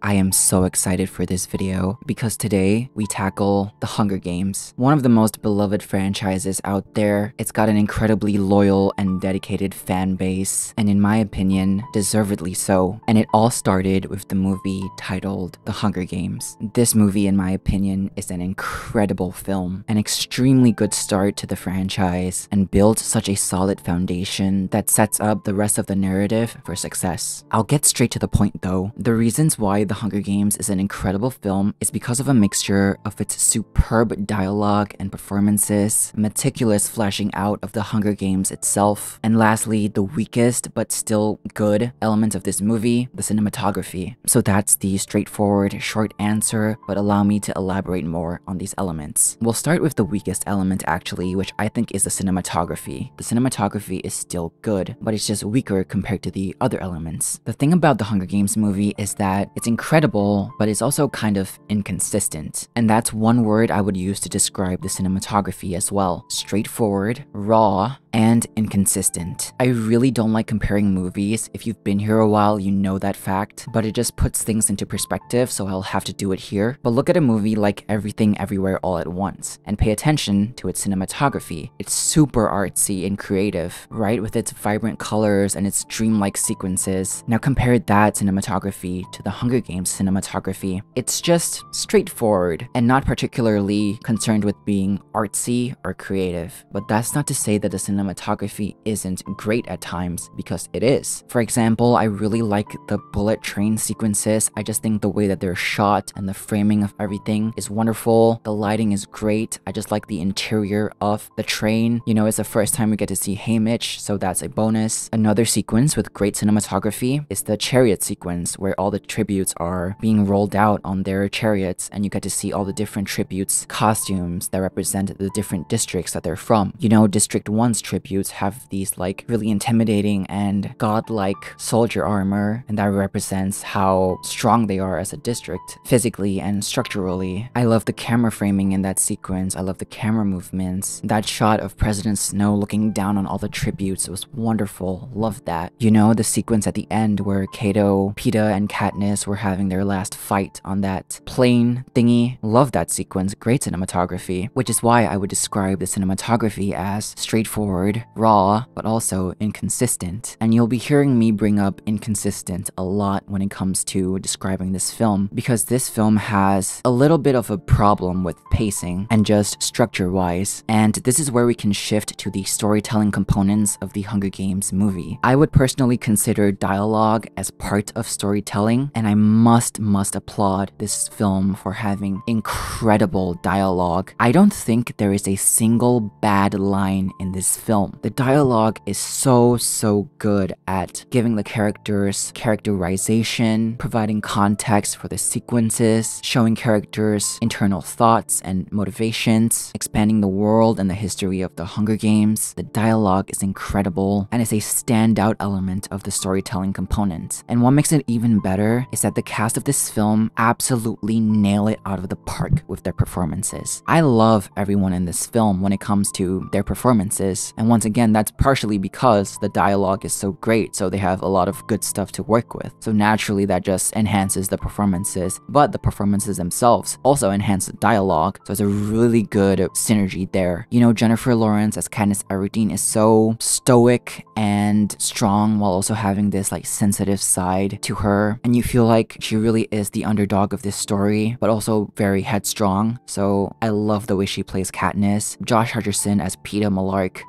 I am so excited for this video because today we tackle The Hunger Games, one of the most beloved franchises out there. It's got an incredibly loyal and dedicated fan base, and in my opinion, deservedly so. And it all started with the movie titled The Hunger Games. This movie, in my opinion, is an incredible film, an extremely good start to the franchise, and builds such a solid foundation that sets up the rest of the narrative for success. I'll get straight to the point though. The reasons why The Hunger Games is an incredible film is because of a mixture of its superb dialogue and performances, meticulous fleshing out of the Hunger Games itself, and lastly, the weakest but still good element of this movie, the cinematography. So that's the straightforward, short answer, but allow me to elaborate more on these elements. We'll start with the weakest element actually, which I think is the cinematography. The cinematography is still good, but it's just weaker compared to the other elements. The thing about the Hunger Games movie is that it's incredible, but it's also kind of inconsistent. And that's one word I would use to describe the cinematography as well. Straightforward, raw, and inconsistent. I really don't like comparing movies. If you've been here a while, you know that fact, but it just puts things into perspective, so I'll have to do it here. But look at a movie like Everything Everywhere All at Once, and pay attention to its cinematography. It's super artsy and creative, right? With its vibrant colors and its dreamlike sequences. Now compare that cinematography to the Hunger Games cinematography. It's just straightforward and not particularly concerned with being artsy or creative. But that's not to say that the cinematography isn't great at times, because it is. For example, I really like the bullet train sequences. I just think the way that they're shot and the framing of everything is wonderful. The lighting is great. I just like the interior of the train. You know, it's the first time we get to see Haymitch, so that's a bonus. Another sequence with great cinematography is the chariot sequence, where all the tributes are being rolled out on their chariots, and you get to see all the different tributes costumes that represent the different districts that they're from. You know, District 1's tributes have these like really intimidating and godlike soldier armor, and that represents how strong they are as a district, physically and structurally. I love the camera framing in that sequence. I love the camera movements. That shot of President Snow looking down on all the tributes was wonderful. Love that. You know, the sequence at the end where Cato, Peeta, and Katniss were having their last fight on that plane thingy. Love that sequence. Great cinematography, which is why I would describe the cinematography as straightforward, raw, but also inconsistent. And you'll be hearing me bring up inconsistent a lot when it comes to describing this film, because this film has a little bit of a problem with pacing and just structure-wise. And this is where we can shift to the storytelling components of the Hunger Games movie. I would personally consider dialogue as part of storytelling, and I must applaud this film for having incredible dialogue. I don't think there is a single bad line in this film. The dialogue is so good at giving the characters characterization, providing context for the sequences, showing characters' internal thoughts and motivations, expanding the world and the history of the Hunger Games. The dialogue is incredible and is a standout element of the storytelling component. And what makes it even better is that the cast of this film absolutely nail it out of the park with their performances. I love everyone in this film when it comes to their performances, and once again, that's partially because the dialogue is so great, so they have a lot of good stuff to work with. So naturally that just enhances the performances, but the performances themselves also enhance the dialogue, so it's a really good synergy there. You know, Jennifer Lawrence as Katniss Everdeen is so stoic and strong while also having this like sensitive side to her, and you feel like she really is the underdog of this story, but also very headstrong. So I love the way she plays Katniss. Josh Hutcherson as Peeta Mellark,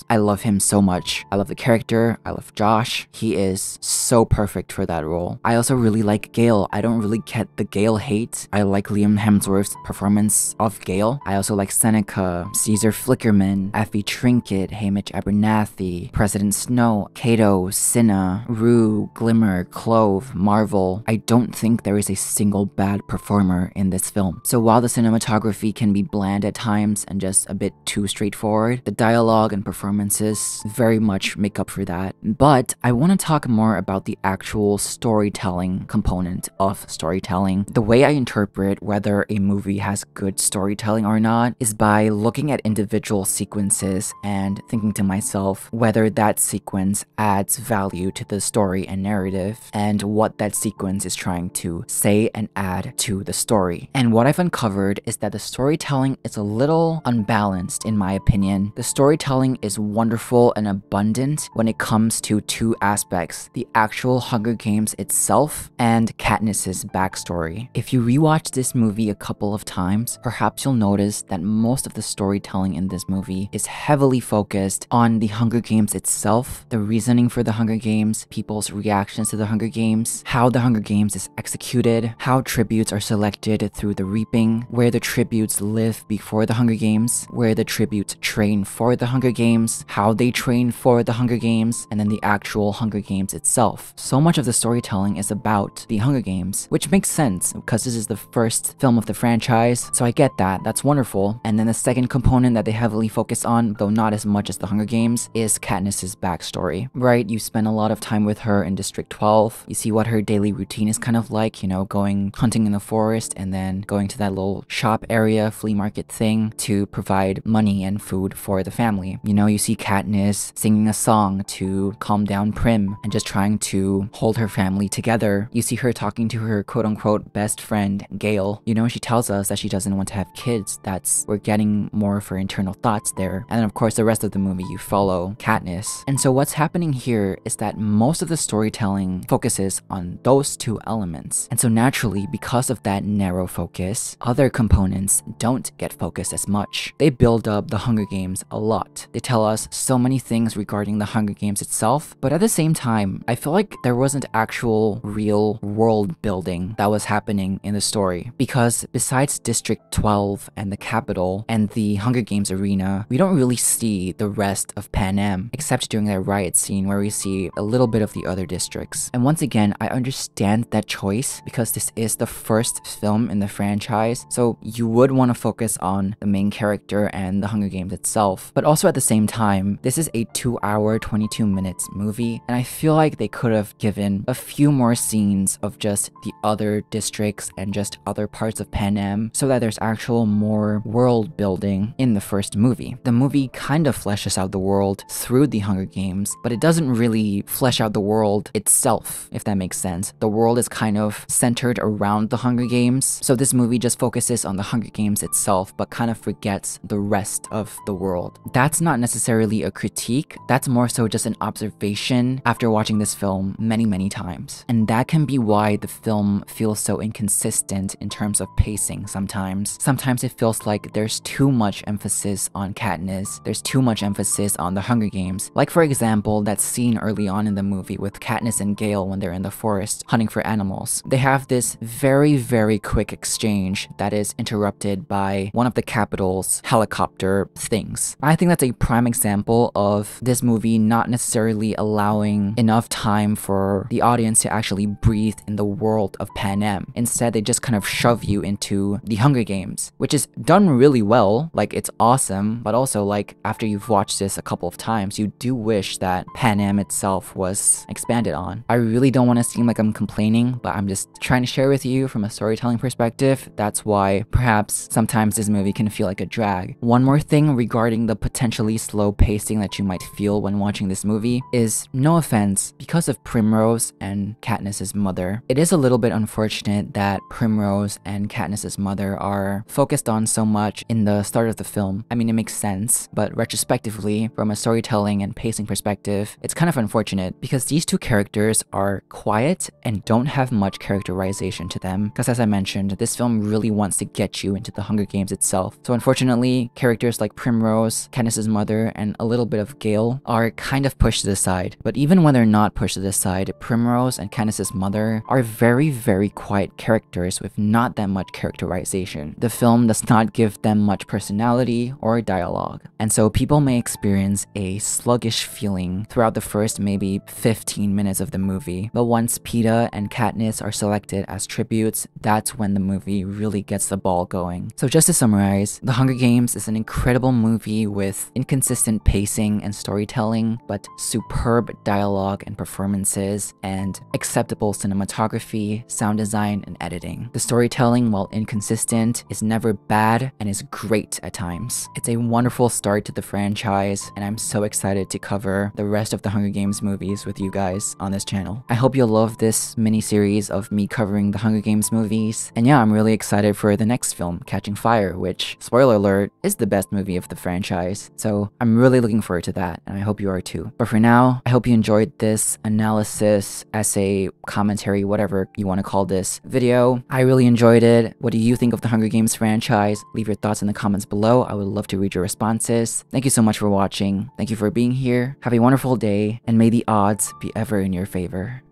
I love him so much. I love the character. I love Josh. He is so perfect for that role. I also really like Gale. I don't really get the Gale hate. I like Liam Hemsworth's performance of Gale. I also like Seneca, Caesar Flickerman, Effie Trinket, Haymitch Abernathy, President Snow, Cato, Cinna, Rue, Glimmer, Clove, Marvel. I don't think there is a single bad performer in this film. So while the cinematography can be bland at times and just a bit too straightforward, the dialogue and and performances very much make up for that. But I want to talk more about the actual storytelling component of storytelling. The way I interpret whether a movie has good storytelling or not is by looking at individual sequences and thinking to myself whether that sequence adds value to the story and narrative, and what that sequence is trying to say and add to the story. And what I've uncovered is that the storytelling is a little unbalanced in my opinion. The storytelling is wonderful and abundant when it comes to two aspects: the actual Hunger Games itself and Katniss's backstory. If you rewatch this movie a couple of times, perhaps you'll notice that most of the storytelling in this movie is heavily focused on the Hunger Games itself, the reasoning for the Hunger Games, people's reactions to the Hunger Games, how the Hunger Games is executed, how tributes are selected through the reaping, where the tributes live before the Hunger Games, where the tributes train for the Hunger Games, how they train for the Hunger Games, and then the actual Hunger Games itself. So much of the storytelling is about the Hunger Games, which makes sense because this is the first film of the franchise, so I get that, that's wonderful. And then the second component that they heavily focus on, though not as much as the Hunger Games, is Katniss's backstory, right? You spend a lot of time with her in District 12, you see what her daily routine is kind of like, you know, going hunting in the forest and then going to that little shop area, flea market thing to provide money and food for the family. You know, you see Katniss singing a song to calm down Prim and just trying to hold her family together. You see her talking to her quote-unquote best friend, Gale. You know, she tells us that she doesn't want to have kids. We're getting more of her internal thoughts there. And then of course the rest of the movie you follow Katniss. And so what's happening here is that most of the storytelling focuses on those two elements. And so naturally, because of that narrow focus, other components don't get focused as much. They build up the Hunger Games a lot. They tell us so many things regarding the Hunger Games itself, but at the same time, I feel like there wasn't actual real world building that was happening in the story. Because besides District 12 and the Capitol and the Hunger Games arena, we don't really see the rest of Pan Am, except during that riot scene where we see a little bit of the other districts. And once again, I understand that choice because this is the first film in the franchise, so you would want to focus on the main character and the Hunger Games itself. But also at the same time, this is a 2-hour, 22 minutes movie, and I feel like they could have given a few more scenes of just the other districts and just other parts of Pan Am so that there's actual more world building in the first movie. The movie kind of fleshes out the world through the Hunger Games, but it doesn't really flesh out the world itself, if that makes sense. The world is kind of centered around the Hunger Games, so this movie just focuses on the Hunger Games itself, but kind of forgets the rest of the world. That's not necessarily a critique, that's more so just an observation after watching this film many times. And that can be why the film feels so inconsistent in terms of pacing sometimes. Sometimes it feels like there's too much emphasis on Katniss, there's too much emphasis on the Hunger Games. Like for example, that scene early on in the movie with Katniss and Gale when they're in the forest hunting for animals. They have this very quick exchange that is interrupted by one of the Capitol's helicopter things. I think that's a prime example of this movie not necessarily allowing enough time for the audience to actually breathe in the world of Pan Am. Instead, they just kind of shove you into the Hunger Games, which is done really well. Like, it's awesome, but also like after you've watched this a couple of times, you do wish that Pan Am itself was expanded on. I really don't want to seem like I'm complaining, but I'm just trying to share with you from a storytelling perspective. That's why perhaps sometimes this movie can feel like a drag. One more thing regarding the potentially slow pacing that you might feel when watching this movie is, no offense, because of Primrose and Katniss's mother. It is a little bit unfortunate that Primrose and Katniss's mother are focused on so much in the start of the film. I mean, it makes sense, but retrospectively, from a storytelling and pacing perspective, it's kind of unfortunate because these two characters are quiet and don't have much characterization to them. Because as I mentioned, this film really wants to get you into the Hunger Games itself. So unfortunately, characters like Primrose, Katniss's mother, and a little bit of Gale are kind of pushed to the side. But even when they're not pushed to the side, Primrose and Katniss's mother are very quiet characters with not that much characterization. The film does not give them much personality or dialogue. And so people may experience a sluggish feeling throughout the first maybe 15 minutes of the movie. But once Peeta and Katniss are selected as tributes, that's when the movie really gets the ball going. So just to summarize, The Hunger Games is an incredible movie with inconsistent pacing and storytelling, but superb dialogue and performances, and acceptable cinematography, sound design, and editing. The storytelling, while inconsistent, is never bad and is great at times. It's a wonderful start to the franchise, and I'm so excited to cover the rest of the Hunger Games movies with you guys on this channel. I hope you'll love this mini-series of me covering the Hunger Games movies, and yeah, I'm really excited for the next film, Catching Fire, which, spoiler alert, is the best movie of the franchise, so I'm really looking forward to that, and I hope you are too. But for now, I hope you enjoyed this analysis, essay, commentary, whatever you want to call this video. I really enjoyed it. What do you think of the Hunger Games franchise? Leave your thoughts in the comments below. I would love to read your responses. Thank you so much for watching. Thank you for being here. Have a wonderful day, and may the odds be ever in your favor.